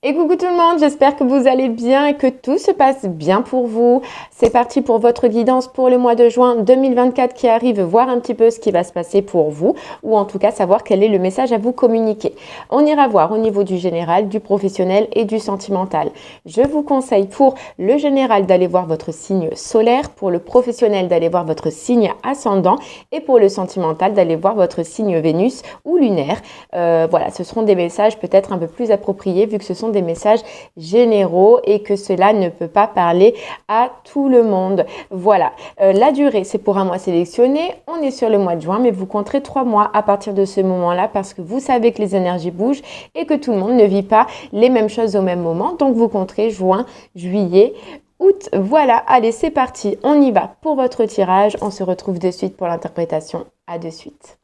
Et coucou tout le monde, j'espère que vous allez bien et que tout se passe bien pour vous. C'est parti pour votre guidance pour le mois de juin 2024 qui arrive, voir un petit peu ce qui va se passer pour vous ou en tout cas savoir quel est le message à vous communiquer. On ira voir au niveau du général, du professionnel et du sentimental. Je vous conseille pour le général d'aller voir votre signe solaire, pour le professionnel d'aller voir votre signe ascendant et pour le sentimental d'aller voir votre signe Vénus ou lunaire. Voilà, ce seront des messages peut-être un peu plus appropriés vu que ce sont des messages généraux et que cela ne peut pas parler à tout le monde. Voilà, la durée, c'est pour un mois sélectionné. On est sur le mois de juin, mais vous compterez 3 mois à partir de ce moment-là parce que vous savez que les énergies bougent et que tout le monde ne vit pas les mêmes choses au même moment. Donc, vous compterez juin, juillet, août. Voilà, allez, c'est parti. On y va pour votre tirage. On se retrouve de suite pour l'interprétation. À de suite.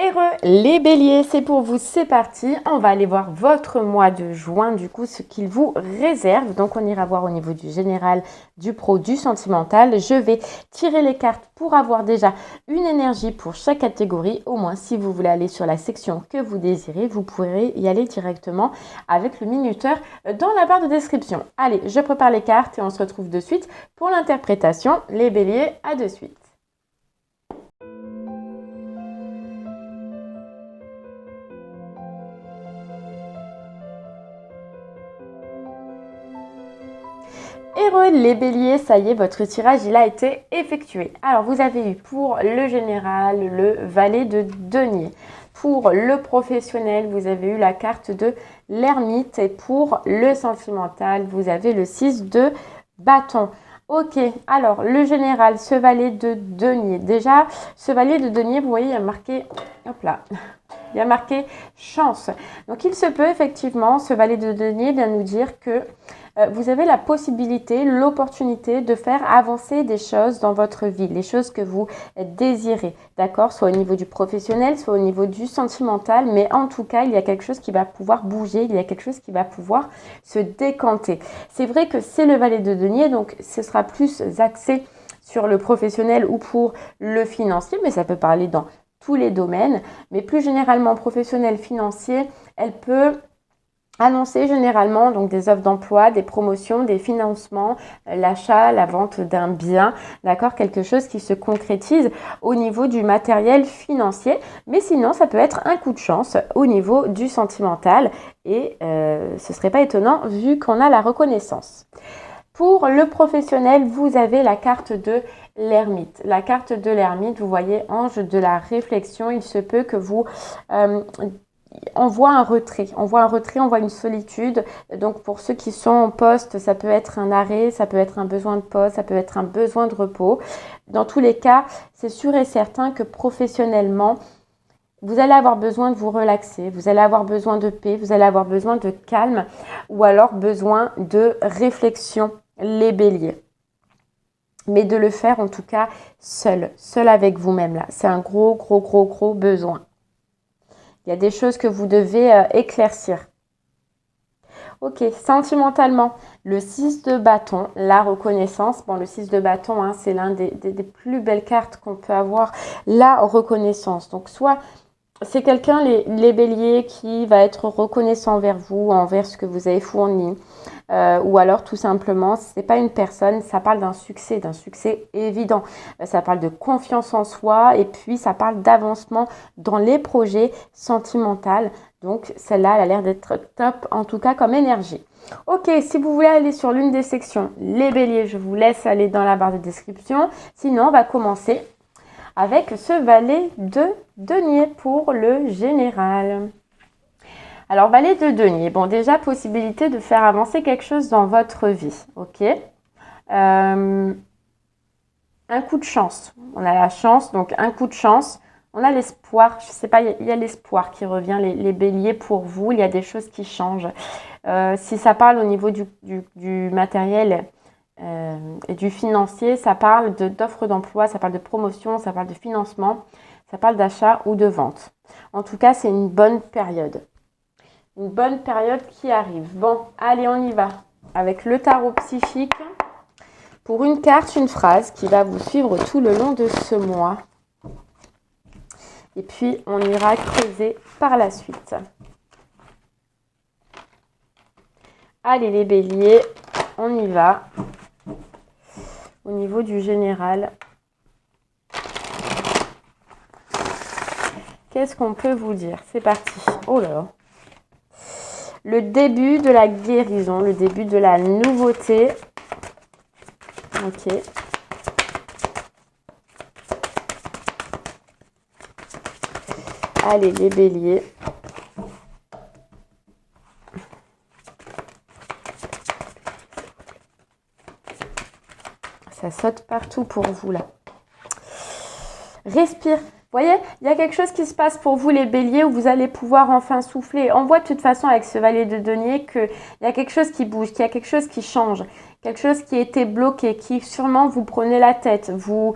Heureux les béliers, c'est pour vous, c'est parti. On va aller voir votre mois de juin, du coup, ce qu'il vous réserve. Donc, on ira voir au niveau du général, du pro, du sentimental. Je vais tirer les cartes pour avoir déjà une énergie pour chaque catégorie. Au moins, si vous voulez aller sur la section que vous désirez, vous pourrez y aller directement avec le minuteur dans la barre de description. Allez, je prépare les cartes et on se retrouve de suite pour l'interprétation. Les béliers, à de suite. Heureux les béliers, ça y est, votre tirage il a été effectué. Alors vous avez eu pour le général le valet de denier. Pour le professionnel, vous avez eu la carte de l'ermite. Et pour le sentimental, vous avez le 6 de bâton. Ok, alors le général, ce valet de denier. Déjà, ce valet de denier, vous voyez, il y a marqué, hop là, il y a marqué chance. Donc il se peut effectivement, ce valet de denier vient nous dire que vous avez la possibilité, l'opportunité de faire avancer des choses dans votre vie, les choses que vous désirez, d'accord? Soit au niveau du professionnel, soit au niveau du sentimental, mais en tout cas, il y a quelque chose qui va pouvoir bouger, il y a quelque chose qui va pouvoir se décanter. C'est vrai que c'est le valet de denier, donc ce sera plus axé sur le professionnel ou pour le financier, mais ça peut parler dans tous les domaines, mais plus généralement professionnel, financier, elle peut annoncer généralement donc des offres d'emploi, des promotions, des financements, l'achat, la vente d'un bien, d'accord, quelque chose qui se concrétise au niveau du matériel financier, mais sinon ça peut être un coup de chance au niveau du sentimental et ce serait pas étonnant vu qu'on a la reconnaissance. Pour le professionnel, vous avez la carte de l'ermite. La carte de l'ermite, vous voyez, ange de la réflexion, il se peut que vous on voit un retrait, on voit une solitude. Donc pour ceux qui sont en poste, ça peut être un arrêt, ça peut être un besoin de pause, ça peut être un besoin de repos. Dans tous les cas, c'est sûr et certain que professionnellement, vous allez avoir besoin de vous relaxer, vous allez avoir besoin de paix, vous allez avoir besoin de calme ou alors besoin de réflexion, les béliers. Mais de le faire en tout cas seul avec vous-même là. C'est un gros besoin. Il y a des choses que vous devez éclaircir. Ok, sentimentalement, le 6 de bâton, la reconnaissance. Bon, le 6 de bâton, hein, c'est l'un des plus belles cartes qu'on peut avoir, la reconnaissance. Donc, soit c'est quelqu'un, les béliers, qui va être reconnaissant envers vous, envers ce que vous avez fourni. Ou alors tout simplement, ce n'est pas une personne, ça parle d'un succès évident. Ça parle de confiance en soi et puis ça parle d'avancement dans les projets sentimentaux. Donc celle-là, elle a l'air d'être top en tout cas comme énergie. Ok, si vous voulez aller sur l'une des sections, les béliers, je vous laisse aller dans la barre de description. Sinon, on va commencer avec ce valet de denier pour le général. Alors, valet de denier, bon, déjà, possibilité de faire avancer quelque chose dans votre vie, ok. Un coup de chance, on a la chance, donc un coup de chance, on a l'espoir, je sais pas, il y a l'espoir qui revient, les béliers pour vous, il y a des choses qui changent. Si ça parle au niveau du matériel et du financier, ça parle d'offres d'emploi, ça parle de promotion, ça parle de financement, ça parle d'achat ou de vente. En tout cas, c'est une bonne période. Une bonne période qui arrive. Bon, allez, on y va. Avec le tarot psychique. Pour une carte, une phrase qui va vous suivre tout le long de ce mois. Et puis, on ira creuser par la suite. Allez les béliers, on y va. Au niveau du général, qu'est-ce qu'on peut vous dire? C'est parti. Oh là là. Le début de la guérison, le début de la nouveauté. Ok. Allez les béliers. Ça saute partout pour vous là. Respire. Vous voyez, il y a quelque chose qui se passe pour vous les béliers où vous allez pouvoir enfin souffler. On voit de toute façon avec ce valet de denier qu'il y a quelque chose qui bouge, qu'il y a quelque chose qui change, quelque chose qui était bloqué, qui sûrement vous prenez la tête, vous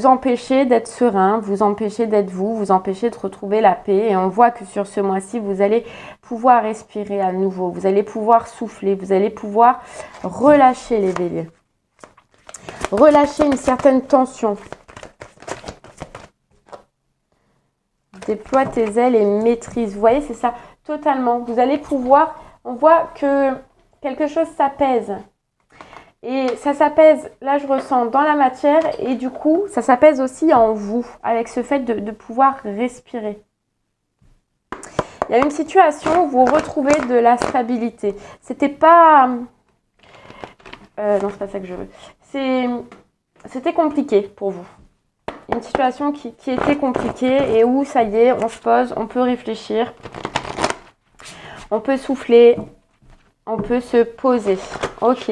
empêchez d'être serein, vous empêchez d'être vous empêchez de retrouver la paix. Et on voit que sur ce mois-ci, vous allez pouvoir respirer à nouveau, vous allez pouvoir souffler, vous allez pouvoir relâcher les béliers. Relâcher une certaine tension. Déploie tes ailes et maîtrise. Vous voyez, c'est ça, totalement. Vous allez pouvoir, on voit que quelque chose s'apaise. Et ça s'apaise, là je ressens dans la matière et du coup, ça s'apaise aussi en vous, avec ce fait de pouvoir respirer. Il y a une situation où vous retrouvez de la stabilité. C'était pas... non, c'est pas ça que je veux. C'était compliqué pour vous. Une situation qui était compliquée et où ça y est, on se pose, on peut réfléchir, on peut souffler, on peut se poser. Ok.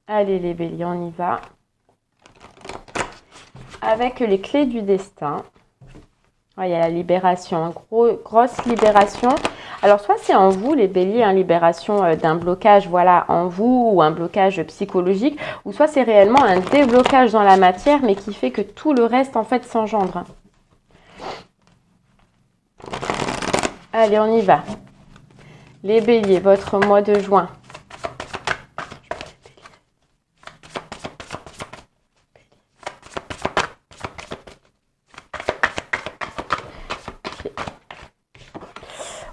Allez les béliers, on y va. Avec les clés du destin. Il y a la libération, grosse libération. Alors, soit c'est en vous, les béliers, hein, libération d'un blocage, voilà, en vous, ou un blocage psychologique, ou soit c'est réellement un déblocage dans la matière, mais qui fait que tout le reste, en fait, s'engendre. Allez, on y va. Les béliers, votre mois de juin.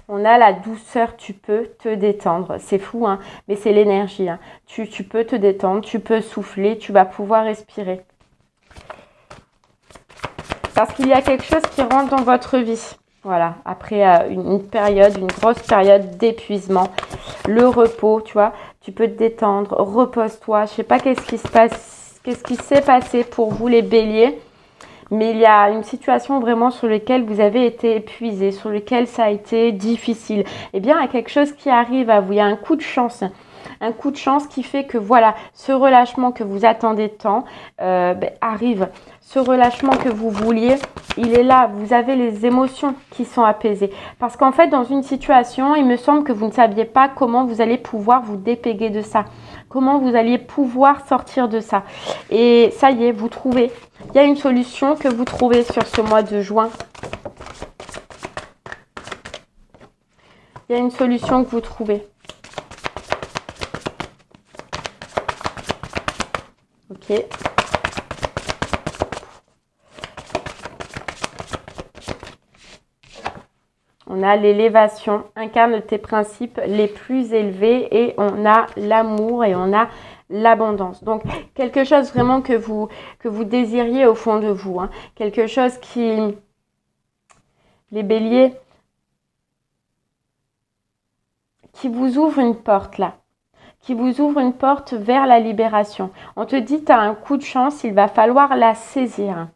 On a la douceur, tu peux te détendre. C'est fou, hein, mais c'est l'énergie. Hein. Tu peux te détendre, tu peux souffler, tu vas pouvoir respirer. Parce qu'il y a quelque chose qui rentre dans votre vie. Voilà, après une grosse période d'épuisement. Le repos, tu vois, tu peux te détendre, repose-toi. Je ne sais pas qu'est-ce qui s'est passé pour vous les béliers. Mais il y a une situation vraiment sur laquelle vous avez été épuisé, sur laquelle ça a été difficile. Eh bien, il y a quelque chose qui arrive à vous. Il y a un coup de chance. Un coup de chance qui fait que voilà, ce relâchement que vous attendez tant arrive. Ce relâchement que vous vouliez, il est là. Vous avez les émotions qui sont apaisées. Parce qu'en fait, dans une situation, il me semble que vous ne saviez pas comment vous allez pouvoir vous dépéguer de ça. Comment vous alliez pouvoir sortir de ça. Et ça y est, vous trouvez. Il y a une solution que vous trouvez sur ce mois de juin. Il y a une solution que vous trouvez. Ok. On a l'élévation, incarne tes principes les plus élevés et on a l'amour et on a l'abondance. Donc, quelque chose vraiment que vous désiriez au fond de vous. Hein. Quelque chose qui, les béliers, qui vous ouvre une porte là. Qui vous ouvre une porte vers la libération. On te dit, tu as un coup de chance, il va falloir la saisir.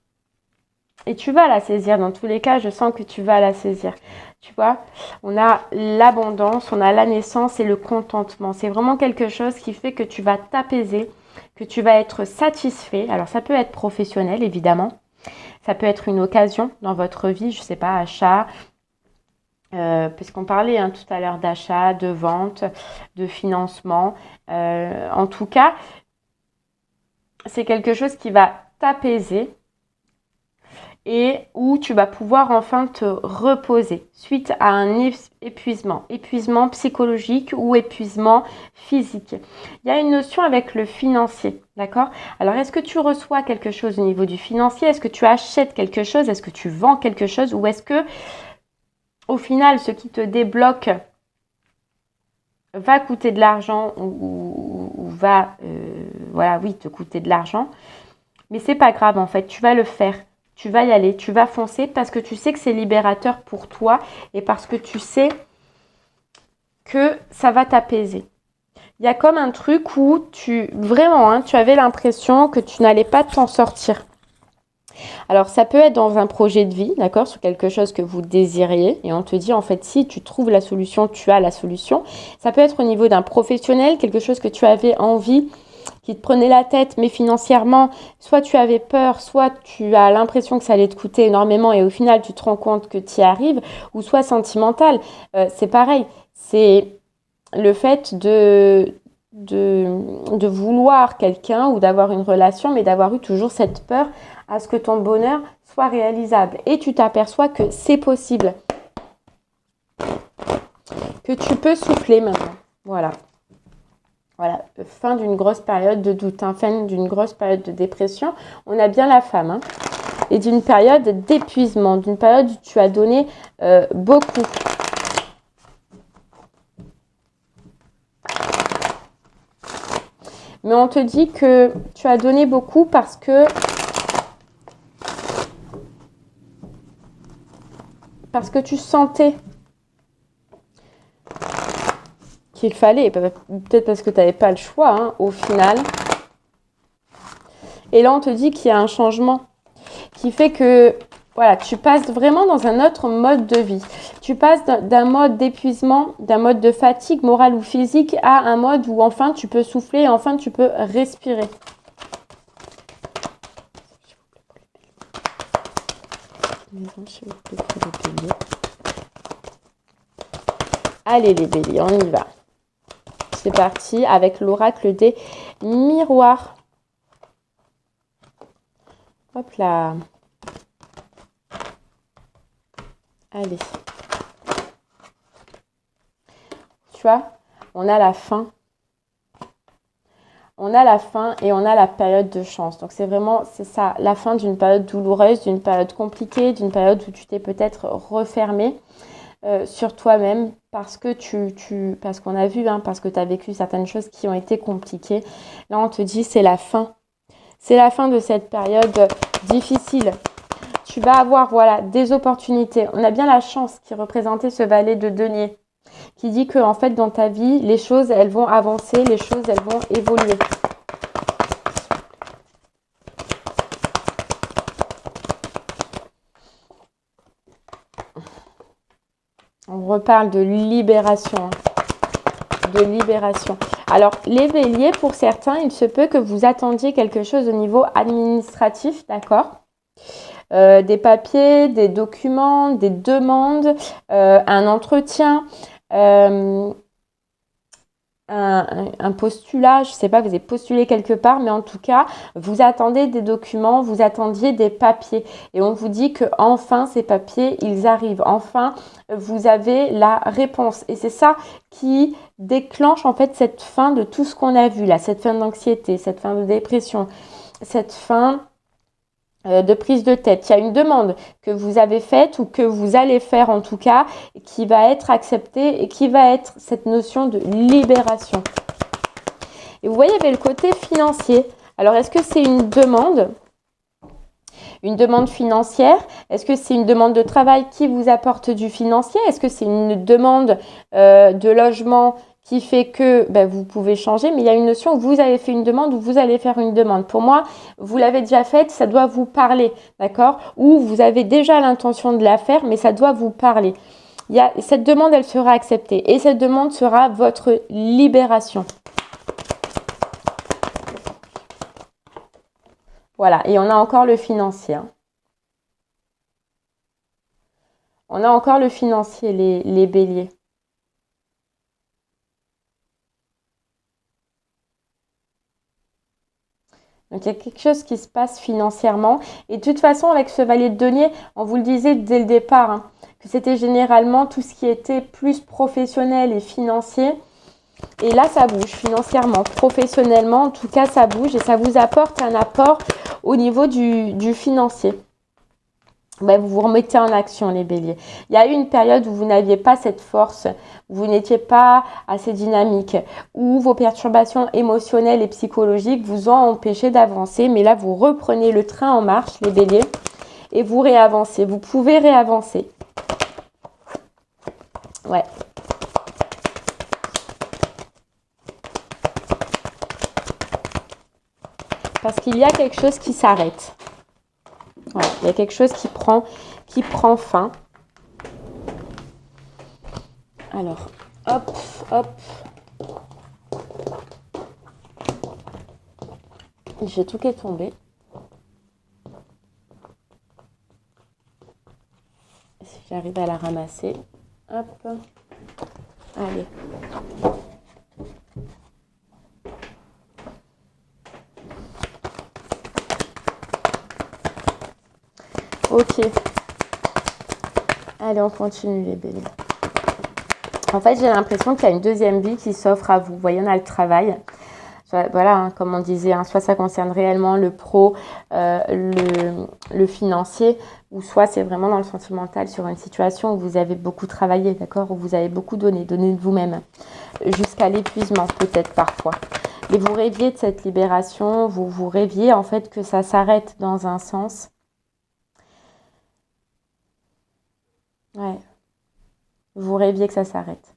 Et tu vas la saisir. Dans tous les cas, je sens que tu vas la saisir. Tu vois, on a l'abondance, on a la naissance et le contentement. C'est vraiment quelque chose qui fait que tu vas t'apaiser, que tu vas être satisfait. Alors, ça peut être professionnel, évidemment. Ça peut être une occasion dans votre vie, je ne sais pas, achat. Puisqu'on parlait tout à l'heure d'achat, de vente, de financement. En tout cas, c'est quelque chose qui va t'apaiser. Et où tu vas pouvoir enfin te reposer suite à un épuisement psychologique ou épuisement physique. Il y a une notion avec le financier, d'accord? Alors, est-ce que tu reçois quelque chose au niveau du financier? Est-ce que tu achètes quelque chose? Est-ce que tu vends quelque chose? Ou est-ce que, au final, ce qui te débloque va coûter de l'argent ou va, voilà, oui, te coûter de l'argent. Mais c'est pas grave en fait, tu vas le faire. Tu vas y aller, tu vas foncer parce que tu sais que c'est libérateur pour toi et parce que tu sais que ça va t'apaiser. Il y a comme un truc où vraiment, hein, tu avais l'impression que tu n'allais pas t'en sortir. Alors, ça peut être dans un projet de vie, d'accord, sur quelque chose que vous désiriez. Et on te dit, en fait, si tu trouves la solution, tu as la solution. Ça peut être au niveau d'un professionnel, quelque chose que tu avais envie, qui te prenait la tête, mais financièrement, soit tu avais peur, soit tu as l'impression que ça allait te coûter énormément et au final, tu te rends compte que tu y arrives, ou soit sentimental. C'est pareil. C'est le fait de vouloir quelqu'un ou d'avoir une relation, mais d'avoir eu toujours cette peur à ce que ton bonheur soit réalisable. Et tu t'aperçois que c'est possible, que tu peux souffler maintenant. Voilà. Voilà, fin d'une grosse période de doute, hein, fin d'une grosse période de dépression. On a bien la femme, hein, et d'une période d'épuisement, d'une période où tu as donné beaucoup. Mais on te dit que tu as donné beaucoup parce que tu sentais qu'il fallait, peut-être parce que tu n'avais pas le choix, hein, au final. Et là, on te dit qu'il y a un changement qui fait que voilà, tu passes vraiment dans un autre mode de vie. Tu passes d'un mode d'épuisement, d'un mode de fatigue morale ou physique à un mode où enfin tu peux souffler et enfin tu peux respirer. Allez les béliers, on y va. C'est parti avec l'oracle des miroirs. Hop là. Allez. Tu vois, on a la fin. On a la fin et on a la période de chance. Donc c'est ça, la fin d'une période douloureuse, d'une période compliquée, d'une période où tu t'es peut-être refermé sur toi-même parce que parce qu'on a vu, hein, parce que tu as vécu certaines choses qui ont été compliquées. Là, on te dit c'est la fin. C'est la fin de cette période difficile. Tu vas avoir voilà, des opportunités. On a bien la chance qui représentait ce valet de denier, qui dit que en fait dans ta vie, les choses elles vont avancer, les choses elles vont évoluer. On reparle de libération. De libération. Alors, les béliers, pour certains, il se peut que vous attendiez quelque chose au niveau administratif, d'accord ? Des papiers, des documents, des demandes, un entretien, un postulat, je ne sais pas, vous avez postulé quelque part, mais en tout cas, vous attendez des documents, vous attendiez des papiers. Et on vous dit que enfin ces papiers, ils arrivent. Enfin, vous avez la réponse. Et c'est ça qui déclenche en fait cette fin de tout ce qu'on a vu là, cette fin d'anxiété, cette fin de dépression, cette fin de prise de tête. Il y a une demande que vous avez faite ou que vous allez faire en tout cas qui va être acceptée et qui va être cette notion de libération. Et vous voyez, il y avait le côté financier. Alors, est-ce que c'est une demande financière? Est-ce que c'est une demande de travail qui vous apporte du financier? Est-ce que c'est une demande de logement qui fait que vous pouvez changer, mais il y a une notion où vous avez fait une demande ou vous allez faire une demande. Pour moi, vous l'avez déjà faite, ça doit vous parler, d'accord? Ou vous avez déjà l'intention de la faire, mais ça doit vous parler. Cette demande, elle sera acceptée et cette demande sera votre libération. Voilà, et on a encore le financier. Hein. On a encore le financier, les béliers. Donc, il y a quelque chose qui se passe financièrement. Et de toute façon, avec ce valet de denier, on vous le disait dès le départ, hein, que c'était généralement tout ce qui était plus professionnel et financier. Et là, ça bouge financièrement, professionnellement. En tout cas, ça bouge et ça vous apporte un apport au niveau du financier. vous vous remettez en action, les béliers. Il y a eu une période où vous n'aviez pas cette force, où vous n'étiez pas assez dynamique, où vos perturbations émotionnelles et psychologiques vous ont empêché d'avancer. Mais là, vous reprenez le train en marche, les béliers, et vous réavancez. Vous pouvez réavancer. Ouais. Parce qu'il y a quelque chose qui s'arrête. Ouais, il y a quelque chose qui prend fin. Alors, hop, hop. J'ai tout qui est tombé. Si j'arrive à la ramasser. Hop. Allez. Ok. Allez, on continue les béliers. En fait, j'ai l'impression qu'il y a une deuxième vie qui s'offre à vous. Vous voyez, on a le travail. Voilà, hein, comme on disait, hein, soit ça concerne réellement le pro, le financier, ou soit c'est vraiment dans le sentimental sur une situation où vous avez beaucoup travaillé, d'accord, où vous avez beaucoup donné de vous-même, jusqu'à l'épuisement peut-être parfois. Mais vous rêviez de cette libération, vous rêviez en fait que ça s'arrête dans un sens. Ouais. Vous rêviez que ça s'arrête.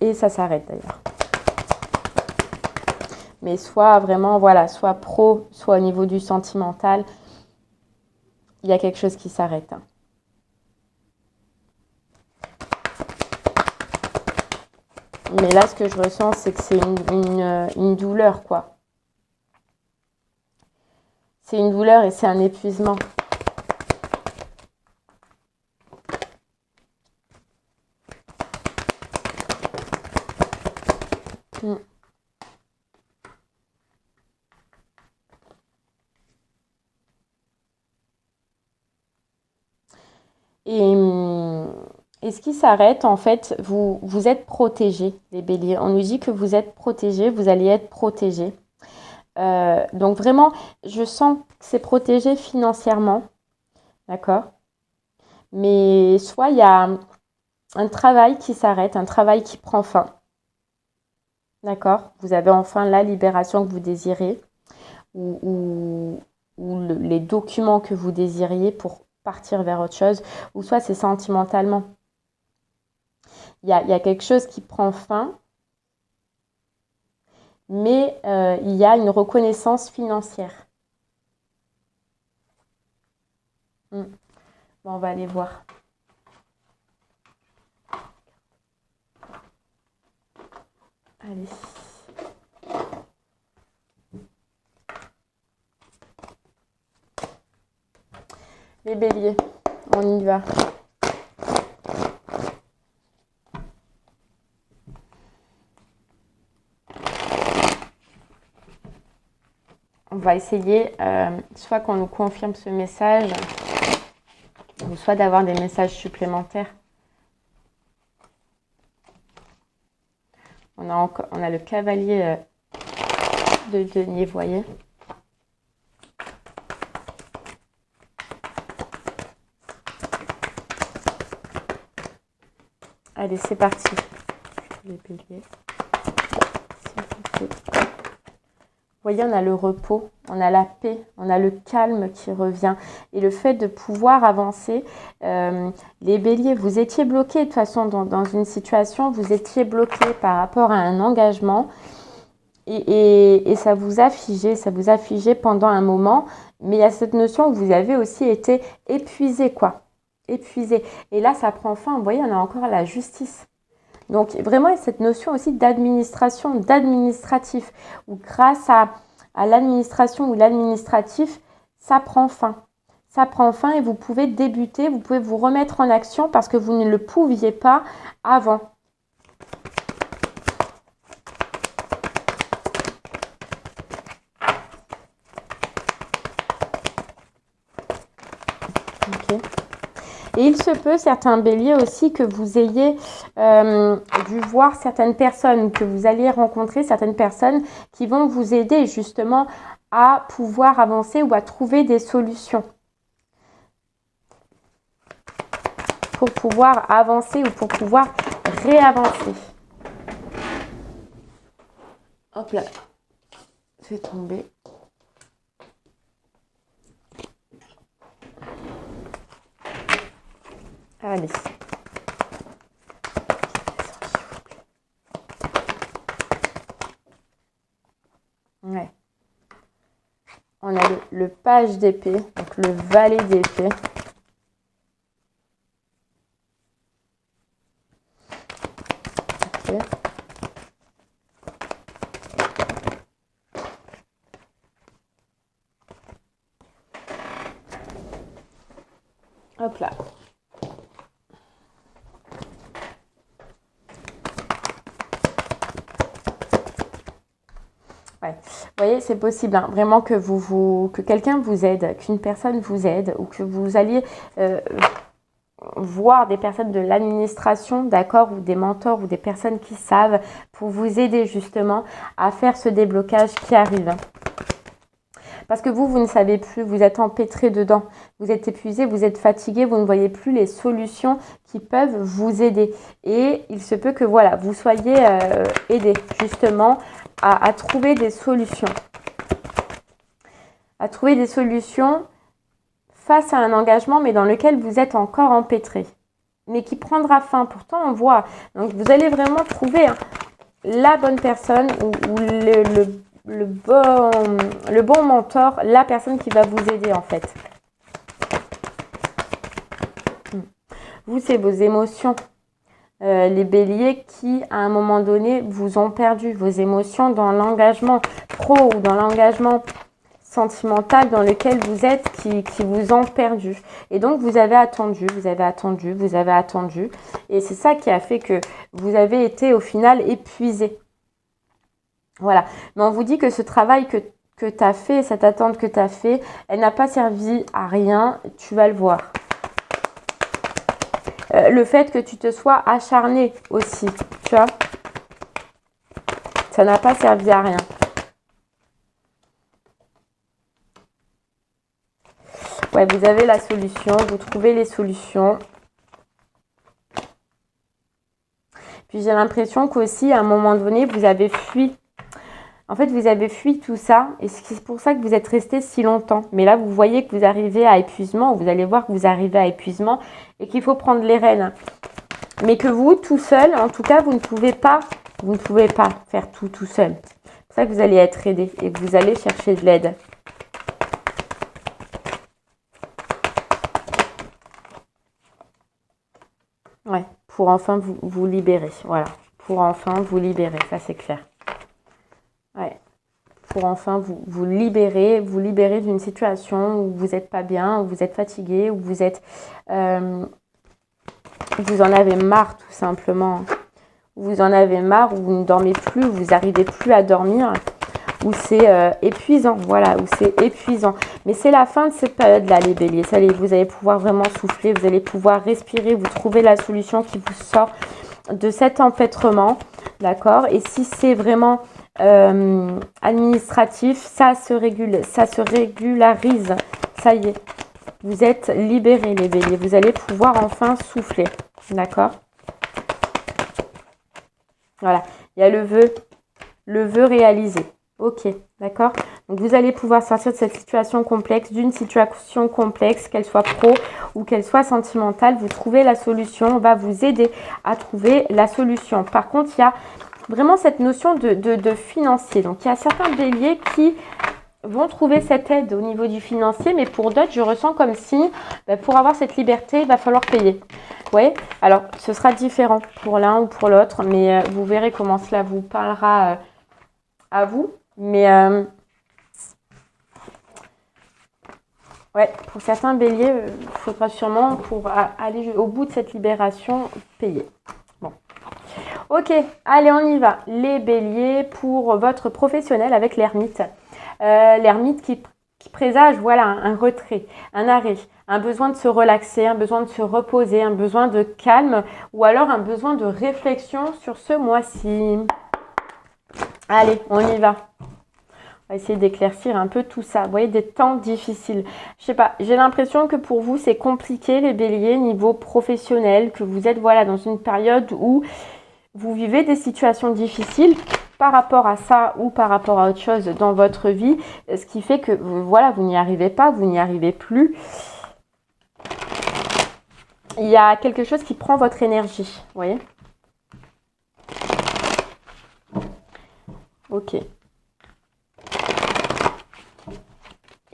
Et ça s'arrête d'ailleurs. Mais soit vraiment, voilà, soit pro, soit au niveau du sentimental, il y a quelque chose qui s'arrête. Hein. Mais là, ce que je ressens, c'est que c'est une douleur, quoi. C'est une douleur et c'est un épuisement. Mm. Et ce qui s'arrête, en fait, vous êtes protégés, les béliers. On nous dit que vous êtes protégés, vous allez être protégés. Donc vraiment, je sens que c'est protégé financièrement, d'accord? Mais soit il y a un travail qui s'arrête, un travail qui prend fin, d'accord? Vous avez enfin la libération que vous désirez ou les documents que vous désiriez pour partir vers autre chose, ou soit c'est sentimentalement. Il y a quelque chose qui prend fin, mais il y a une reconnaissance financière. Bon, on va aller voir. Allez. Les béliers, on y va. On va essayer soit qu'on nous confirme ce message, ou soit d'avoir des messages supplémentaires. On a le cavalier de denier, vous voyez. Allez, c'est parti. Les béliers. Vous voyez, on a le repos, on a la paix, on a le calme qui revient. Et le fait de pouvoir avancer, les béliers, vous étiez bloqués de toute façon dans une situation, vous étiez bloqués par rapport à un engagement. Et ça vous a figé pendant un moment. Mais il y a cette notion où vous avez aussi été épuisé, quoi. Épuisé. Et là, ça prend fin. Vous voyez, on a encore la justice. Donc, vraiment, il y a cette notion aussi d'administration, d'administratif, où grâce à l'administration ou l'administratif, ça prend fin. Ça prend fin et vous pouvez débuter, vous pouvez vous remettre en action parce que vous ne le pouviez pas avant. Ok. Et il se peut, certains béliers aussi, que vous ayez dû voir certaines personnes, que vous alliez rencontrer certaines personnes qui vont vous aider justement à pouvoir avancer ou à trouver des solutions pour pouvoir avancer ou pour pouvoir réavancer. Hop là, c'est tombé. Allez. Ouais. On a le page d'épée, donc le valet d'épée. Okay. Hop là. Ouais. Vous voyez, c'est possible, hein, vraiment que quelqu'un vous aide, qu'une personne vous aide ou que vous alliez voir des personnes de l'administration, d'accord, ou des mentors ou des personnes qui savent pour vous aider justement à faire ce déblocage qui arrive. Parce que vous ne savez plus, vous êtes empêtré dedans, vous êtes épuisé, vous êtes fatigué, vous ne voyez plus les solutions qui peuvent vous aider. Et il se peut que voilà, vous soyez aidé justement à trouver des solutions. À trouver des solutions face à un engagement, mais dans lequel vous êtes encore empêtré. Mais qui prendra fin, pourtant on voit. Donc vous allez vraiment trouver la bonne personne ou le bon mentor, la personne qui va vous aider en fait. Vous, c'est vos émotions. Les béliers qui, à un moment donné, vous ont perdu vos émotions dans l'engagement pro ou dans l'engagement sentimental dans lequel vous êtes qui vous ont perdu. Et donc, vous avez attendu, vous avez attendu, vous avez attendu. Et c'est ça qui a fait que vous avez été au final épuisé. Voilà. Mais on vous dit que ce travail que tu as fait, cette attente que tu as fait, elle n'a pas servi à rien. Tu vas le voir. Le fait que tu te sois acharné aussi, tu vois, ça n'a pas servi à rien. Ouais, vous avez la solution, vous trouvez les solutions. Puis j'ai l'impression qu'aussi, à un moment donné, vous avez fui. En fait, vous avez fui tout ça et c'est pour ça que vous êtes resté si longtemps. Mais là, vous voyez que vous arrivez à épuisement, vous allez voir que vous arrivez à épuisement et qu'il faut prendre les rênes. Mais que vous, tout seul, en tout cas, vous ne pouvez pas faire tout seul. C'est pour ça que vous allez être aidé et que vous allez chercher de l'aide. Ouais, pour enfin vous libérer. Voilà, pour enfin vous libérer, ça c'est clair. Ouais, pour enfin vous libérer d'une situation où vous n'êtes pas bien, où vous êtes fatigué, où vous êtes... vous en avez marre tout simplement. Vous en avez marre, où vous ne dormez plus, où vous n'arrivez plus à dormir, où c'est épuisant, voilà, où c'est épuisant. Mais c'est la fin de cette période-là, les béliers. Ça, vous allez pouvoir vraiment souffler, vous allez pouvoir respirer, vous trouver la solution qui vous sort de cet empêtrement, d'accord? Et si c'est vraiment administratif, ça se régularise, ça y est. Vous êtes libérés, les béliers. Vous allez pouvoir enfin souffler. D'accord? Voilà. Il y a le vœu réalisé. Ok, d'accord? Donc, vous allez pouvoir sortir de cette situation complexe, d'une situation complexe, qu'elle soit pro ou qu'elle soit sentimentale. Vous trouvez la solution. On va vous aider à trouver la solution. Par contre, il y a vraiment cette notion de financier. Donc, il y a certains béliers qui vont trouver cette aide au niveau du financier, mais pour d'autres, je ressens comme si pour avoir cette liberté, il va falloir payer. Oui, alors ce sera différent pour l'un ou pour l'autre, mais vous verrez comment cela vous parlera à vous. Mais ouais, pour certains béliers, il faudra sûrement, pour aller au bout de cette libération, payer. Bon. Ok, allez, on y va. Les béliers pour votre professionnel avec l'ermite. L'ermite qui présage, voilà, un retrait, un arrêt, un besoin de se relaxer, un besoin de se reposer, un besoin de calme ou alors un besoin de réflexion sur ce mois-ci. Allez, on y va. On va essayer d'éclaircir un peu tout ça. Vous voyez, des temps difficiles. Je sais pas, j'ai l'impression que pour vous, c'est compliqué les béliers niveau professionnel, que vous êtes voilà, dans une période où vous vivez des situations difficiles par rapport à ça ou par rapport à autre chose dans votre vie, ce qui fait que voilà, vous n'y arrivez pas, vous n'y arrivez plus. Il y a quelque chose qui prend votre énergie, vous voyez? Ok.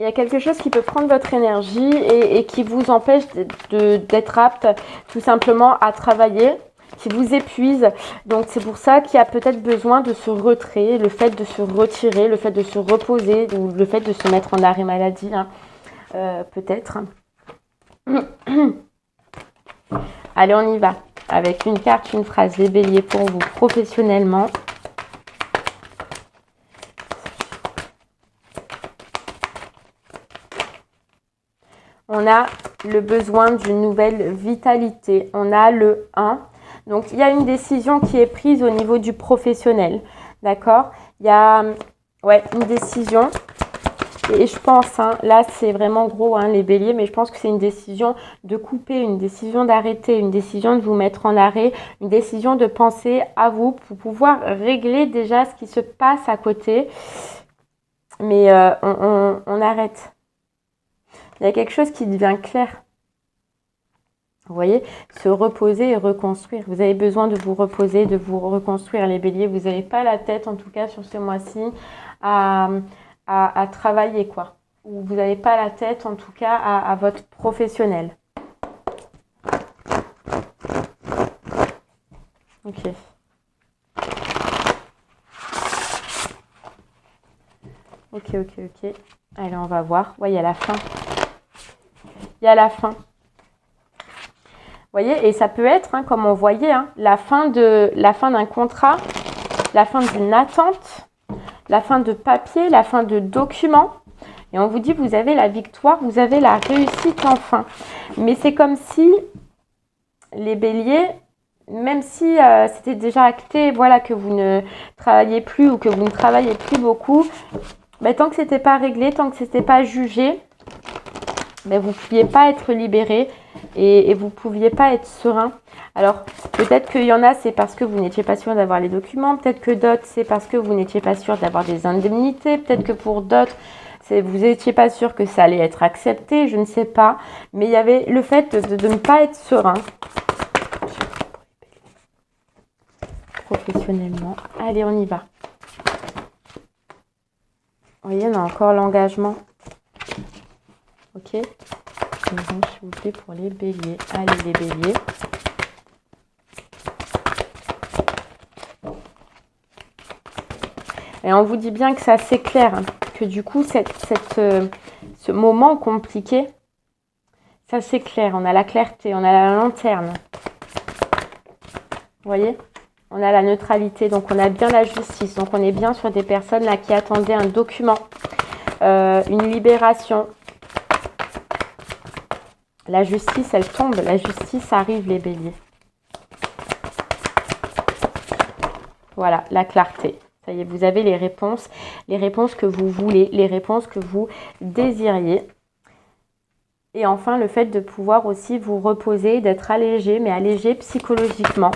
Il y a quelque chose qui peut prendre votre énergie et qui vous empêche d'être apte tout simplement à travailler, qui vous épuise. Donc c'est pour ça qu'il y a peut-être besoin de ce retrait, le fait de se retirer, le fait de se reposer ou le fait de se mettre en arrêt maladie, hein, peut-être. Allez, on y va. Avec une carte, une phrase, les béliers pour vous professionnellement. On a le besoin d'une nouvelle vitalité. On a le 1. Donc, il y a une décision qui est prise au niveau du professionnel. D'accord? Il y a une décision. Et je pense, hein, là, c'est vraiment gros, hein, les béliers, mais je pense que c'est une décision de couper, une décision d'arrêter, une décision de vous mettre en arrêt, une décision de penser à vous pour pouvoir régler déjà ce qui se passe à côté. Mais on arrête. Il y a quelque chose qui devient clair. Vous voyez, se reposer et reconstruire. Vous avez besoin de vous reposer, de vous reconstruire, les béliers. Vous n'avez pas la tête, en tout cas sur ce mois-ci, à travailler, quoi. Ou vous n'avez pas la tête, en tout cas, à votre professionnel. Ok. Ok. Allez, on va voir. Ouais, il y a la fin. Il y a la fin. Vous voyez, et ça peut être, hein, comme on voyait, hein, la fin d'un contrat, la fin d'une attente, la fin de papier, la fin de document. Et on vous dit, vous avez la victoire, vous avez la réussite enfin. Mais c'est comme si les béliers, même si c'était déjà acté, voilà, que vous ne travaillez plus ou que vous ne travaillez plus beaucoup, ben, tant que ce n'était pas réglé, tant que ce n'était pas jugé, ben, vous ne pouviez pas être libéré et vous ne pouviez pas être serein. Alors, peut-être qu'il y en a, c'est parce que vous n'étiez pas sûr d'avoir les documents. Peut-être que d'autres, c'est parce que vous n'étiez pas sûr d'avoir des indemnités. Peut-être que pour d'autres, vous n'étiez pas sûr que ça allait être accepté. Je ne sais pas. Mais il y avait le fait de ne pas être serein. Professionnellement. Allez, on y va. Vous voyez, on a encore l'engagement. Ok. S'il vous plaît, pour les béliers. Allez, les béliers. Et on vous dit bien que ça s'éclaire, hein, que du coup, ce moment compliqué, ça s'éclaire. On a la clarté, on a la lanterne. Vous voyez? On a la neutralité, donc on a bien la justice. Donc on est bien sur des personnes là qui attendaient un document, une libération. La justice, elle tombe. La justice arrive, les béliers. Voilà, la clarté. Ça y est, vous avez les réponses que vous voulez, les réponses que vous désiriez. Et enfin, le fait de pouvoir aussi vous reposer, d'être allégé, mais allégé psychologiquement.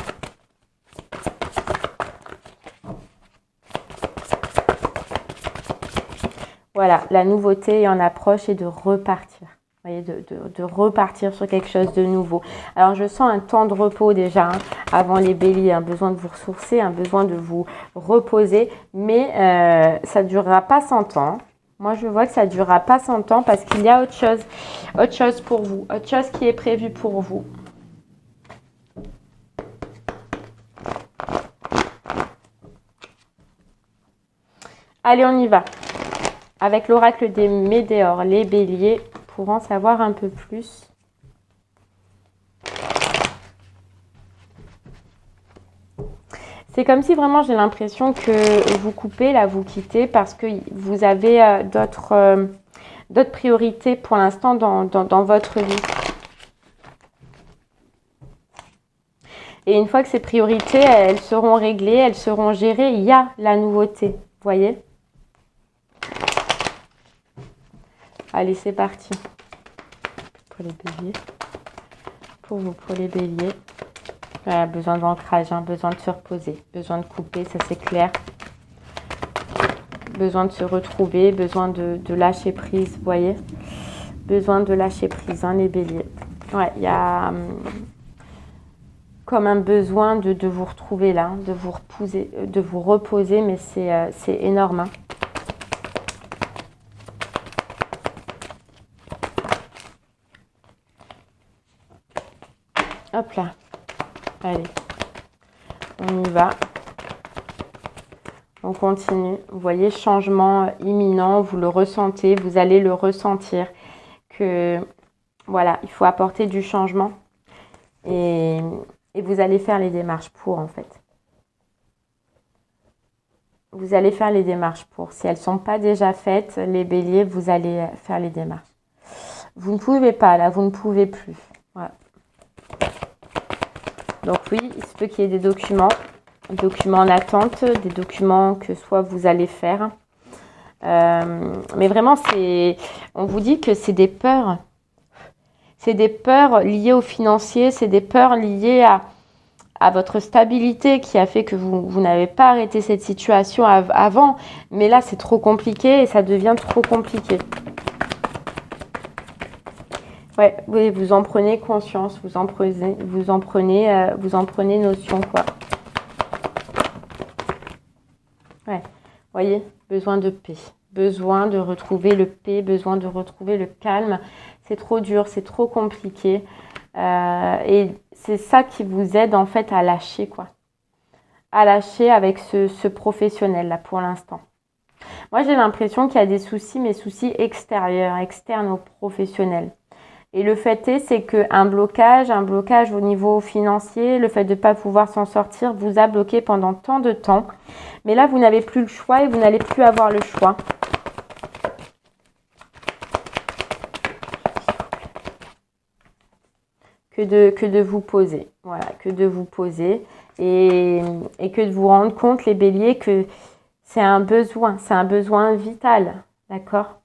Voilà, la nouveauté en approche et de repartir. Vous voyez, de repartir sur quelque chose de nouveau. Alors, je sens un temps de repos déjà, hein, avant les béliers, un besoin de vous ressourcer, un besoin de vous reposer, mais ça ne durera pas 100 ans. Moi, je vois que ça ne durera pas 100 ans parce qu'il y a autre chose pour vous, autre chose qui est prévue pour vous. Allez, on y va. Avec l'oracle des météores, les béliers, pour en savoir un peu plus. C'est comme si vraiment j'ai l'impression que vous coupez, là vous quittez parce que vous avez d'autres priorités pour l'instant dans votre vie. Et une fois que ces priorités, elles seront réglées, elles seront gérées, il y a la nouveauté. Vous voyez? Allez, c'est parti. Pour les béliers. Pour vous, pour les béliers. Voilà, besoin d'ancrage, hein, besoin de se reposer, besoin de couper, ça c'est clair. Besoin de se retrouver, besoin de lâcher prise, vous voyez? Besoin de lâcher prise, hein, les béliers. Ouais, il y a comme un besoin de vous retrouver là, hein, de vous reposer, mais c'est énorme. Hein. Hop là. Allez, on y va. On continue. Vous voyez, changement imminent, vous le ressentez, vous allez le ressentir. Que voilà, il faut apporter du changement. Et vous allez faire les démarches pour, en fait. Vous allez faire les démarches pour. Si elles ne sont pas déjà faites, les béliers, vous allez faire les démarches. Vous ne pouvez pas, là, vous ne pouvez plus. Voilà. Donc oui, il se peut qu'il y ait des documents en attente, des documents que soit vous allez faire. Mais vraiment, on vous dit que c'est des peurs. C'est des peurs liées au financier, c'est des peurs liées à votre stabilité qui a fait que vous n'avez pas arrêté cette situation avant. Mais là, c'est trop compliqué et ça devient trop compliqué. Ouais, oui, vous en prenez conscience, vous en prenez notion, quoi. Ouais, voyez, besoin de paix, besoin de retrouver le paix, besoin de retrouver le calme. C'est trop dur, c'est trop compliqué. Et c'est ça qui vous aide en fait à lâcher, quoi. À lâcher avec ce professionnel-là pour l'instant. Moi, j'ai l'impression qu'il y a des soucis, mais soucis extérieurs, externes au professionnel. Et le fait est, c'est qu'un blocage au niveau financier, le fait de ne pas pouvoir s'en sortir, vous a bloqué pendant tant de temps. Mais là, vous n'avez plus le choix et vous n'allez plus avoir le choix. Que de vous poser. Voilà, que de vous poser. Et que de vous rendre compte, les béliers, que c'est un besoin vital. D'accord ?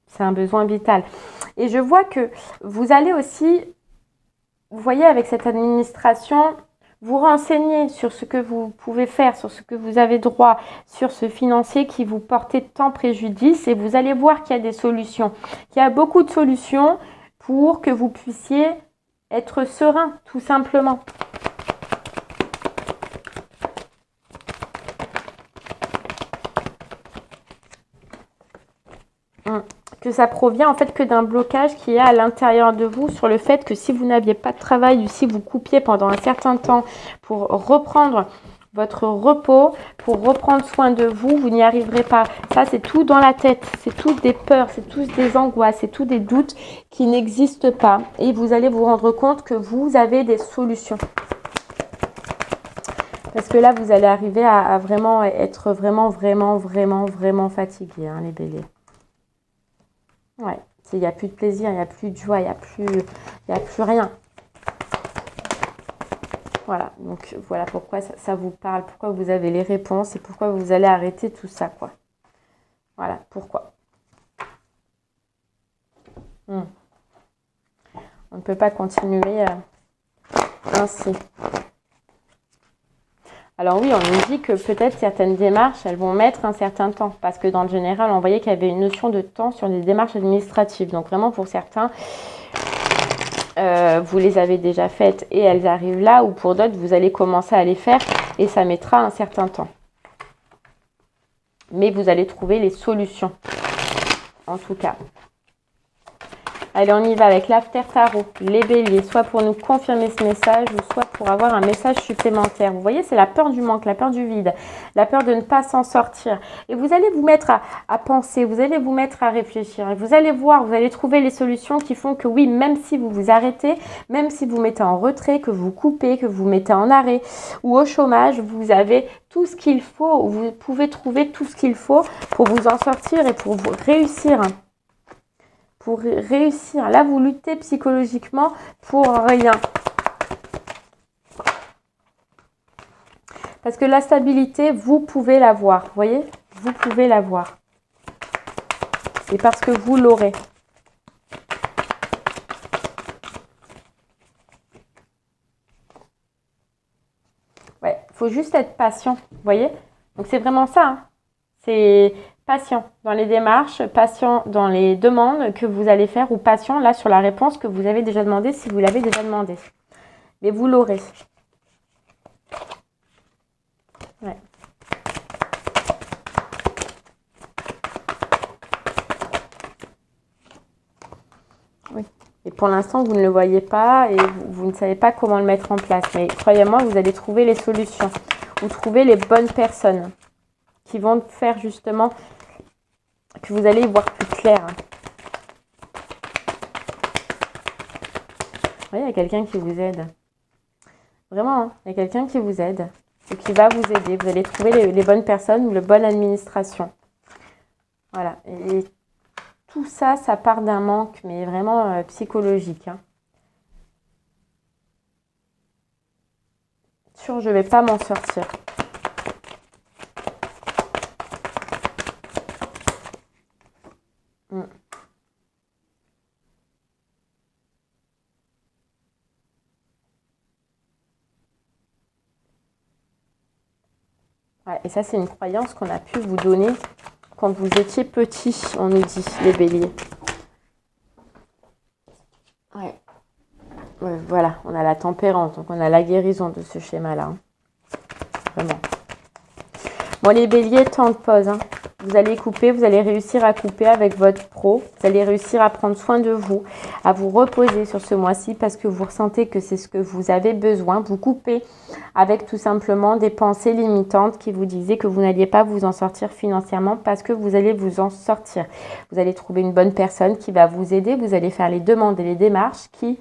C'est un besoin vital. Et je vois que vous allez aussi, vous voyez, avec cette administration, vous renseigner sur ce que vous pouvez faire, sur ce que vous avez droit, sur ce financier qui vous portait tant préjudice. Et vous allez voir qu'il y a des solutions. Qu'il y a beaucoup de solutions pour que vous puissiez être serein, tout simplement. Que ça provient en fait que d'un blocage qui est à l'intérieur de vous sur le fait que si vous n'aviez pas de travail ou si vous coupiez pendant un certain temps pour reprendre votre repos, pour reprendre soin de vous, vous n'y arriverez pas. Ça, c'est tout dans la tête, c'est tout des peurs, c'est tous des angoisses, c'est tout des doutes qui n'existent pas. Et vous allez vous rendre compte que vous avez des solutions. Parce que là, vous allez arriver à vraiment être vraiment fatigué, hein, les béliers. Ouais, il n'y a plus de plaisir, il n'y a plus de joie, il n'y a plus rien. Voilà, donc voilà pourquoi ça vous parle, pourquoi vous avez les réponses et pourquoi vous allez arrêter tout ça, quoi. Voilà, pourquoi. On ne peut pas continuer ainsi. Alors oui, on nous dit que peut-être certaines démarches, elles vont mettre un certain temps. Parce que dans le général, on voyait qu'il y avait une notion de temps sur les démarches administratives. Donc vraiment, pour certains, vous les avez déjà faites et elles arrivent là. Ou pour d'autres, vous allez commencer à les faire et ça mettra un certain temps. Mais vous allez trouver les solutions, en tout cas. Allez, on y va avec l'After Tarot, les béliers, soit pour nous confirmer ce message ou soit pour avoir un message supplémentaire. Vous voyez, c'est la peur du manque, la peur du vide, la peur de ne pas s'en sortir. Et vous allez vous mettre à penser, vous allez vous mettre à réfléchir. Et vous allez voir, vous allez trouver les solutions qui font que oui, même si vous vous arrêtez, même si vous mettez en retrait, que vous coupez, que vous mettez en arrêt ou au chômage, vous avez tout ce qu'il faut, vous pouvez trouver tout ce qu'il faut pour vous en sortir et pour vous réussir. Pour réussir. Là, vous luttez psychologiquement pour rien. Parce que la stabilité, vous pouvez l'avoir. Vous voyez? Vous pouvez l'avoir. Et parce que vous l'aurez. Ouais, il faut juste être patient. Vous voyez? Donc, c'est vraiment ça. Hein. C'est patient dans les démarches, patient dans les demandes que vous allez faire ou patient là sur la réponse que vous avez déjà demandé si vous l'avez déjà demandé. Mais vous l'aurez. Ouais. Oui. Et pour l'instant, vous ne le voyez pas et vous ne savez pas comment le mettre en place. Mais croyez-moi, vous allez trouver les solutions. Vous trouvez les bonnes personnes qui vont faire justement que vous allez y voir plus clair. Oui, il y a quelqu'un qui vous aide. Vraiment, hein, il y a quelqu'un qui vous aide et qui va vous aider. Vous allez trouver les bonnes personnes ou la bonne administration. Voilà. Et tout ça, ça part d'un manque, mais vraiment psychologique. Hein. Sûr, je ne vais pas m'en sortir. Ouais, et ça, c'est une croyance qu'on a pu vous donner quand vous étiez petit, on nous dit, les béliers. Ouais. Ouais, voilà, on a la tempérance, donc on a la guérison de ce schéma-là. Hein. Vraiment. Bon, les béliers, temps de pause. Hein. Vous allez couper, vous allez réussir à couper avec votre pro. Vous allez réussir à prendre soin de vous, à vous reposer sur ce mois-ci parce que vous ressentez que c'est ce que vous avez besoin. Vous coupez avec tout simplement des pensées limitantes qui vous disaient que vous n'alliez pas vous en sortir financièrement parce que vous allez vous en sortir. Vous allez trouver une bonne personne qui va vous aider. Vous allez faire les demandes et les démarches qui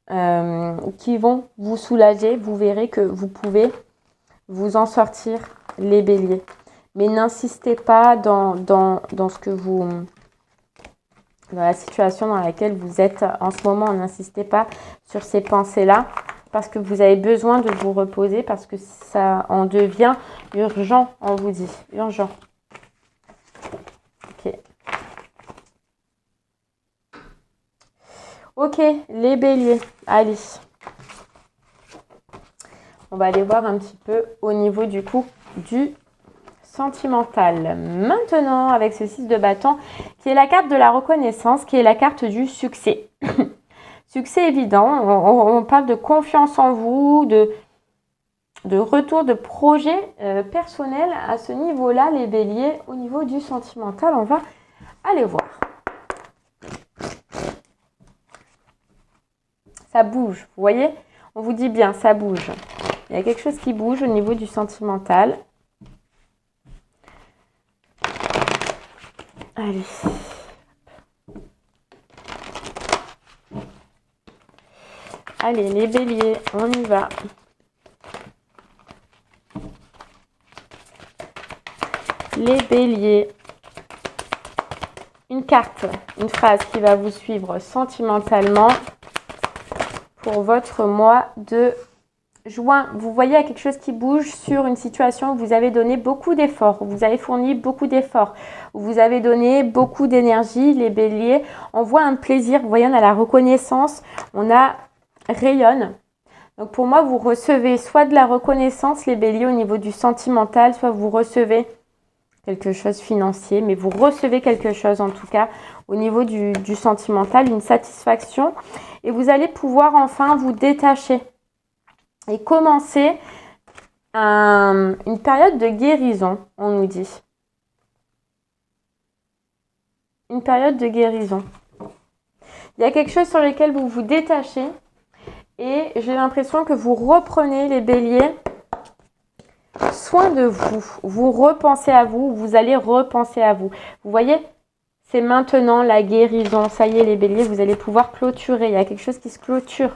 vont vous soulager. Vous verrez que vous pouvez vous en sortir, les béliers. Mais n'insistez pas dans ce que vous... Dans la situation dans laquelle vous êtes en ce moment. N'insistez pas sur ces pensées-là parce que vous avez besoin de vous reposer parce que ça en devient urgent, on vous dit. Urgent. Ok. Ok, les béliers. Allez. On va aller voir un petit peu au niveau du coup du sentimental. Maintenant, avec ce 6 de bâton, qui est la carte de la reconnaissance, qui est la carte du succès. Succès évident, on parle de confiance en vous, de retour de projet personnel à ce niveau-là, les béliers. Au niveau du sentimental, on va aller voir. Ça bouge, vous voyez? On vous dit bien, ça bouge. Il y a quelque chose qui bouge au niveau du sentimental. Allez. Allez, les béliers, on y va. Les béliers. Une carte, une phrase qui va vous suivre sentimentalement pour votre mois de juin. Vous voyez, il y a quelque chose qui bouge sur une situation où vous avez donné beaucoup d'efforts, où vous avez fourni beaucoup d'efforts, où vous avez donné beaucoup d'énergie, les béliers. On voit un plaisir, vous voyez, on a la reconnaissance, on a rayonne. Donc pour moi, vous recevez soit de la reconnaissance, les béliers, au niveau du sentimental, soit vous recevez quelque chose de financier, mais vous recevez quelque chose en tout cas au niveau du sentimental, une satisfaction. Et vous allez pouvoir enfin vous détacher et commencer une période de guérison, on nous dit. Une période de guérison. Il Il y a quelque chose sur lequel vous vous détachez et j'ai l'impression que vous reprenez les béliers soin de vous. Vous repensez à vous, vous allez repenser à vous. Vous voyez, c'est maintenant la guérison. Ça y est les béliers, vous allez pouvoir clôturer. Il y a quelque chose qui se clôture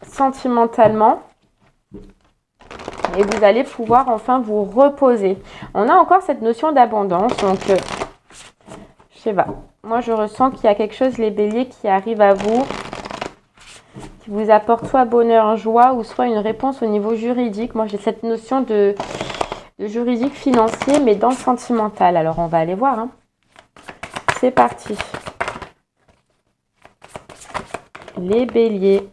sentimentalement. Et vous allez pouvoir enfin vous reposer. On a encore cette notion d'abondance. Donc, je sais pas. Moi, je ressens qu'il y a quelque chose, les béliers, qui arrive à vous, qui vous apporte soit bonheur, joie, ou soit une réponse au niveau juridique. Moi, j'ai cette notion de juridique financier, mais dans le sentimental. Alors, on va aller voir. Hein. C'est parti. Les béliers.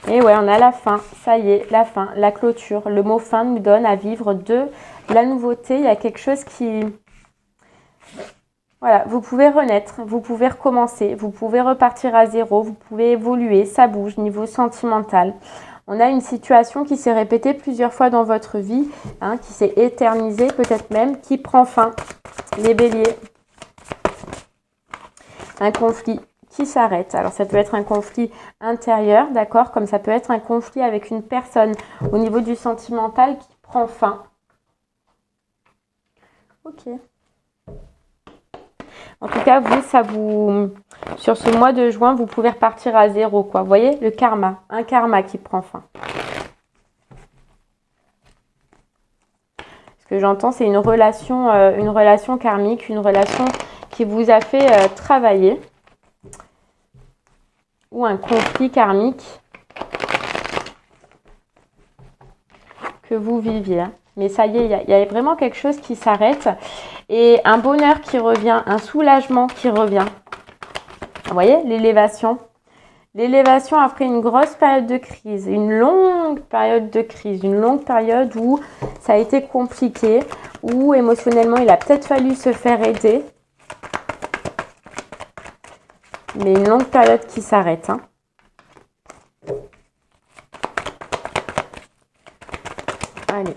Et ouais, on a la fin. Ça y est, la fin, la clôture. Le mot fin nous donne à vivre de la nouveauté. Il y a quelque chose qui... Voilà, vous pouvez renaître, vous pouvez recommencer, vous pouvez repartir à zéro, vous pouvez évoluer, ça bouge niveau sentimental. On a une situation qui s'est répétée plusieurs fois dans votre vie, hein, qui s'est éternisée peut-être même, qui prend fin. Les béliers. Un conflit qui s'arrête. Alors ça peut être un conflit intérieur, d'accord, comme ça peut être un conflit avec une personne au niveau du sentimental qui prend fin. Ok. En tout cas, vous, ça vous... Sur ce mois de juin, vous pouvez repartir à zéro, quoi. Vous voyez, le karma. Un karma qui prend fin. Ce que j'entends, c'est une relation karmique, une relation qui vous a fait travailler. Ou un conflit karmique que vous viviez. Mais ça y est, il y a vraiment quelque chose qui s'arrête. Et un bonheur qui revient, un soulagement qui revient. Vous voyez, l'élévation. L'élévation après une grosse période de crise, une longue période de crise, une longue période où ça a été compliqué, où émotionnellement il a peut-être fallu se faire aider. Mais une longue période qui s'arrête. Hein. Allez.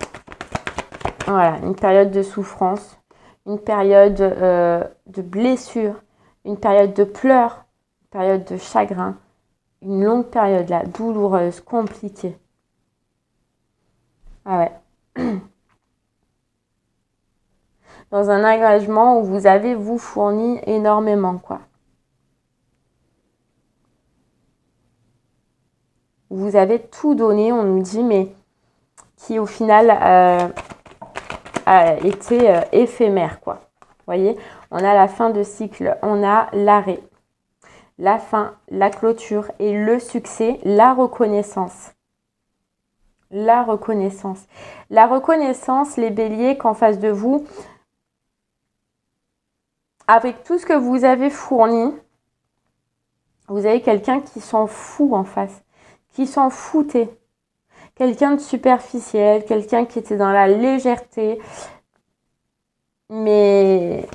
Voilà, une période de souffrance, une période de blessure, une période de pleurs, une période de chagrin, une longue période là, douloureuse, compliquée. Ah ouais. Dans un engagement où vous avez, vous, fourni énormément, quoi. Vous avez tout donné, on nous dit, mais qui au final a été éphémère, quoi. Vous voyez, on a la fin de cycle, on a l'arrêt, la fin, la clôture et le succès, la reconnaissance. La reconnaissance. La reconnaissance, les béliers, qu'en face de vous, avec tout ce que vous avez fourni, vous avez quelqu'un qui s'en fout en face, qui s'en foutait. Quelqu'un de superficiel, quelqu'un qui était dans la légèreté, mais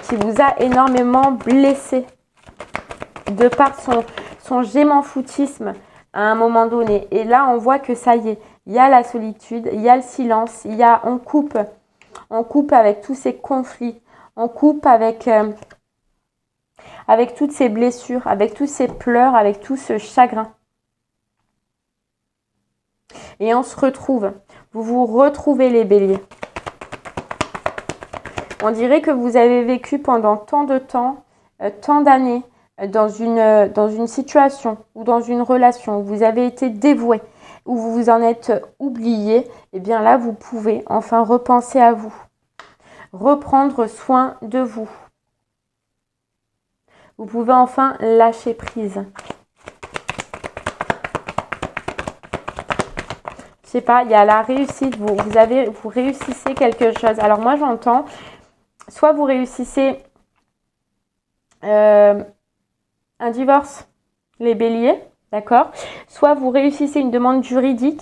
qui vous a énormément blessé de par son je m'en foutisme à un moment donné. Et là, on voit que ça y est, il y a la solitude, il y a le silence, on coupe avec tous ces conflits, on coupe avec toutes ces blessures, avec tous ces pleurs, avec tout ce chagrin. Et on se retrouve. Vous vous retrouvez les béliers. On dirait que vous avez vécu pendant tant de temps, tant d'années, dans une situation ou dans une relation où vous avez été dévoué, où vous vous en êtes oublié. Et bien là, vous pouvez enfin repenser à vous. Reprendre soin de vous. Vous pouvez enfin lâcher prise. Je sais pas, il y a la réussite, vous réussissez quelque chose. Alors moi j'entends, soit vous réussissez un divorce, les béliers, d'accord, soit vous réussissez une demande juridique,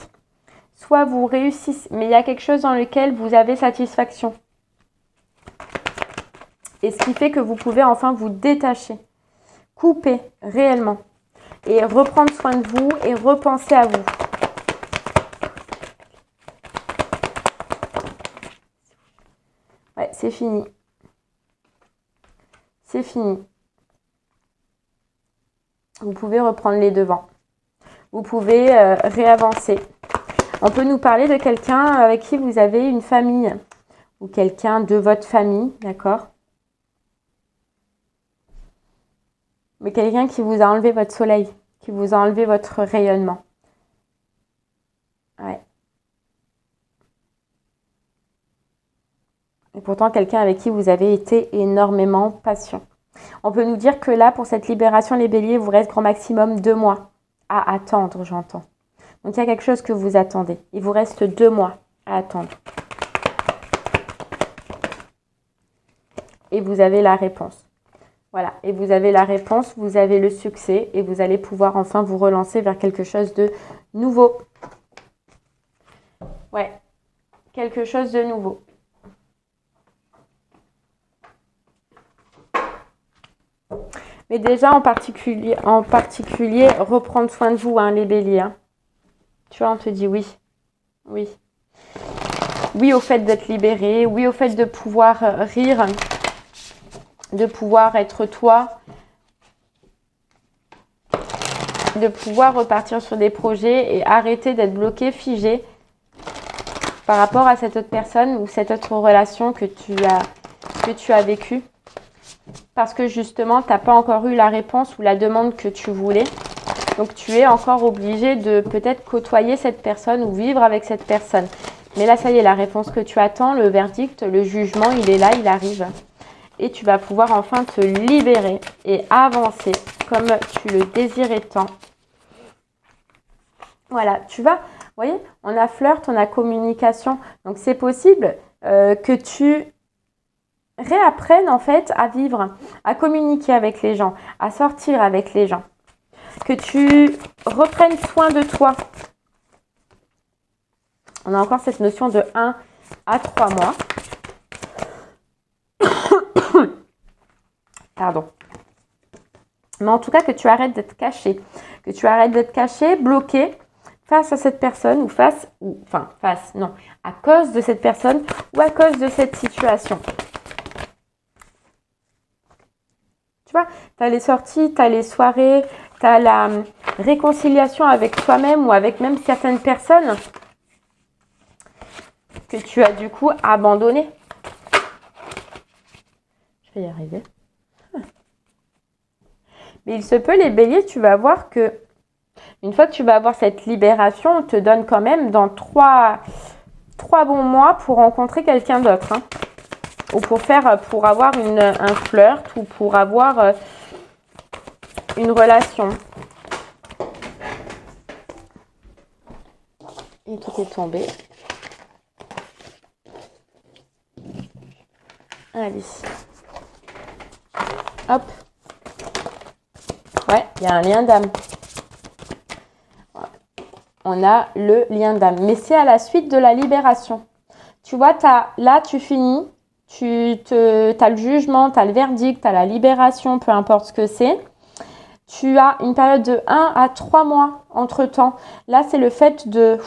soit vous réussissez, mais il y a quelque chose dans lequel vous avez satisfaction. Et ce qui fait que vous pouvez enfin vous détacher, couper réellement et reprendre soin de vous et repenser à vous. Ouais, c'est fini. C'est fini. Vous pouvez reprendre les devants. Vous pouvez réavancer. On peut nous parler de quelqu'un avec qui vous avez une famille ou quelqu'un de votre famille, d'accord? Mais quelqu'un qui vous a enlevé votre soleil, qui vous a enlevé votre rayonnement. Ouais. Et pourtant, quelqu'un avec qui vous avez été énormément patient. On peut nous dire que là, pour cette libération, les béliers, vous reste grand maximum 2 mois à attendre, j'entends. Donc, il y a quelque chose que vous attendez. Il vous reste 2 mois à attendre. Et vous avez la réponse. Voilà. Et vous avez la réponse, vous avez le succès et vous allez pouvoir enfin vous relancer vers quelque chose de nouveau. Ouais. Quelque chose de nouveau. Mais déjà, en particulier reprendre soin de vous, hein, les béliers. Hein. Tu vois, on te dit oui. Oui. Oui au fait d'être libéré. Oui au fait de pouvoir rire. De pouvoir être toi. De pouvoir repartir sur des projets et arrêter d'être bloqué, figé par rapport à cette autre personne ou cette autre relation que tu as vécue. Parce que justement, tu n'as pas encore eu la réponse ou la demande que tu voulais. Donc, tu es encore obligé de peut-être côtoyer cette personne ou vivre avec cette personne. Mais là, ça y est, la réponse que tu attends, le verdict, le jugement, il est là, il arrive. Et tu vas pouvoir enfin te libérer et avancer comme tu le désirais tant. Voilà, tu vas, vous voyez, on a flirt, on a communication. Donc, c'est possible que tu réapprennes en fait à vivre, à communiquer avec les gens, à sortir avec les gens. Que tu reprennes soin de toi. On a encore cette notion de 1 à 3 mois. Pardon. Mais en tout cas, que tu arrêtes d'être caché. Que tu arrêtes d'être caché, bloqué face à cette personne à cause de cette personne ou à cause de cette situation. Tu vois, tu as les sorties, tu as les soirées, tu as la réconciliation avec toi-même ou avec même certaines personnes que tu as du coup abandonnées. Je vais y arriver. Mais il se peut, les béliers, tu vas voir que une fois que tu vas avoir cette libération, on te donne quand même dans 3 bons mois pour rencontrer quelqu'un d'autre. Hein. Ou pour avoir un flirt ou pour avoir une relation. Et tout est tombé. Allez. Hop. Ouais, il y a un lien d'âme. On a le lien d'âme. Mais c'est à la suite de la libération. Tu vois, là, tu finis. Tu as le jugement, tu as le verdict, tu as la libération, peu importe ce que c'est. Tu as une période de 1 à 3 mois entre-temps. Là, c'est le fait de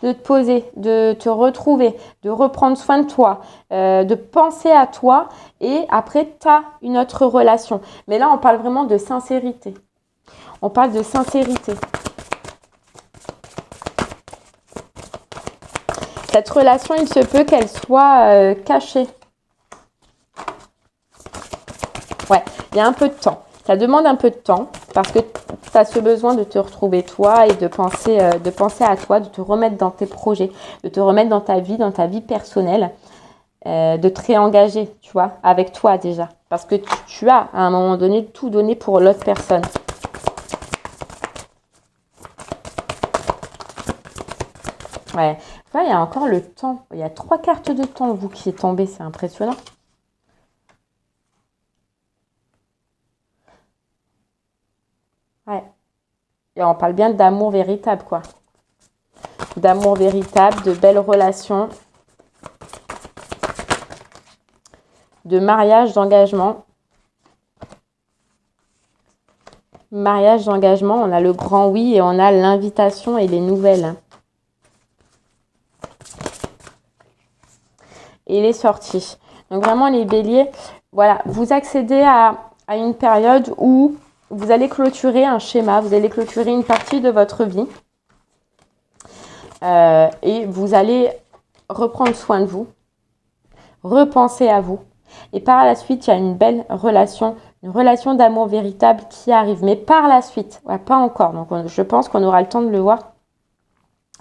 te poser, de te retrouver, de reprendre soin de toi, de penser à toi. Et après, tu as une autre relation. Mais là, on parle vraiment de sincérité. On parle de sincérité. Cette relation, il se peut qu'elle soit cachée. Ouais, il y a un peu de temps. Ça demande un peu de temps parce que tu as ce besoin de te retrouver toi et de penser à toi, de te remettre dans tes projets, de te remettre dans ta vie personnelle, de te réengager, tu vois, avec toi déjà. Parce que tu as, à un moment donné, tout donné pour l'autre personne. Ouais, là, il y a encore le temps. Il y a 3 cartes de temps, vous, qui est tombé. C'est impressionnant. Ouais. Et on parle bien d'amour véritable, quoi. D'amour véritable, de belles relations, de mariage, d'engagement. Mariage, d'engagement, on a le grand oui et on a l'invitation et les nouvelles. Et les sorties. Donc vraiment, les béliers, voilà, vous accédez à une période où vous allez clôturer un schéma, vous allez clôturer une partie de votre vie. Et vous allez reprendre soin de vous, repenser à vous. Et par la suite, il y a une belle relation, une relation d'amour véritable qui arrive. Mais par la suite, ouais, pas encore. Donc je pense qu'on aura le temps de le voir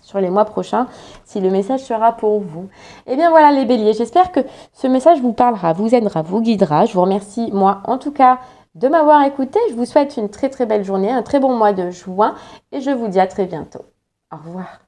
sur les mois prochains, si le message sera pour vous. Et bien voilà les béliers, j'espère que ce message vous parlera, vous aidera, vous guidera. Je vous remercie, moi en tout cas, de m'avoir écouté. Je vous souhaite une très très belle journée, un très bon mois de juin et je vous dis à très bientôt. Au revoir.